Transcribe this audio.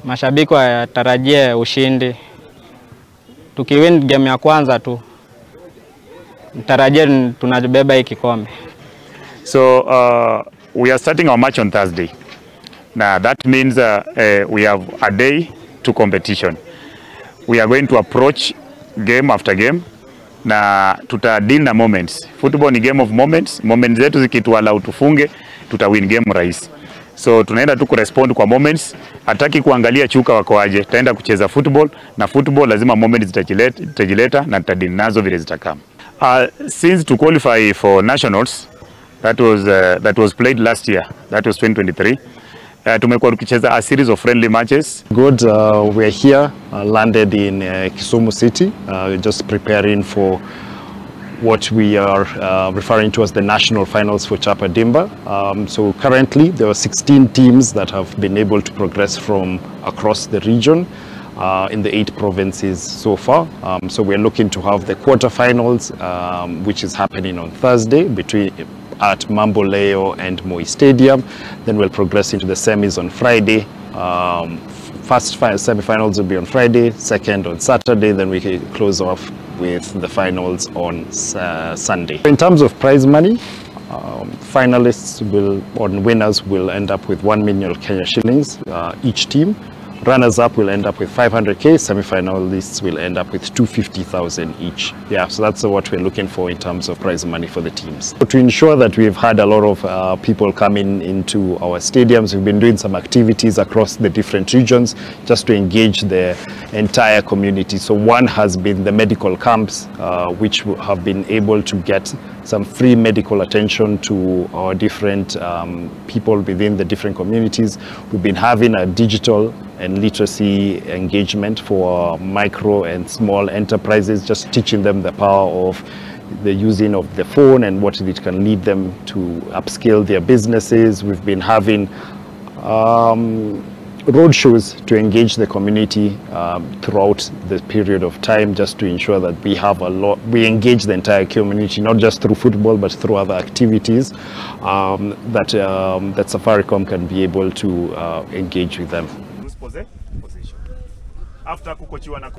Mashabiki watarajie ushindi. Tukiwin game ya kwanza tu, tarajie tunabeba hii kikombe. So we are starting our match on Thursday. Now that means we have a day to competition. We are going to approach game after game na tutadili na moments. Football ni game of moments. Moments zetu zikituallow tufunge, tutawin game rahisi. So tunaenda tu kurespond kwa moments. Hataki kuangalia chuka wako aje. Tutaenda kucheza football na football lazima moments zitajileta na tutadili nazo vile zitakama. Since to qualify for nationals, that was played last year. That was 2023. Tumekuwa tukicheza a series of friendly matches. Good, we're here, landed in Kisumu city, just preparing for what we are referring to as the national finals for Chapa Dimba. So currently there are 16 teams that have been able to progress from across the region in the 8 provinces so far. So we're looking to have the quarterfinals, which is happening on Thursday at Mamboleo and Moi Stadium. Then we'll progress into the semis on Friday. First semi-finals will be on Friday, second on Saturday, then we can close off with the finals on Sunday. In terms of prize money, finalists winners will end up with 1 million Kenya shillings each team. Runners-up will end up with 500k, semi-finalists will end up with 250,000 each. Yeah, so that's what we're looking for in terms of prize money for the teams. So to ensure that we've had a lot of people coming into our stadiums, we've been doing some activities across the different regions just to engage the entire community. So one has been the medical camps, which have been able to get some free medical attention to our different people within the different communities. We've been having a digital and literacy engagement for micro and small enterprises, just teaching them the power of the using of the phone and what it can lead them to upscale their businesses. We've been having road shows to engage the community throughout the period of time, just to ensure that we engage the entire community, not just through football but through other activities that Safaricom can be able to engage with them. After kukochiwa na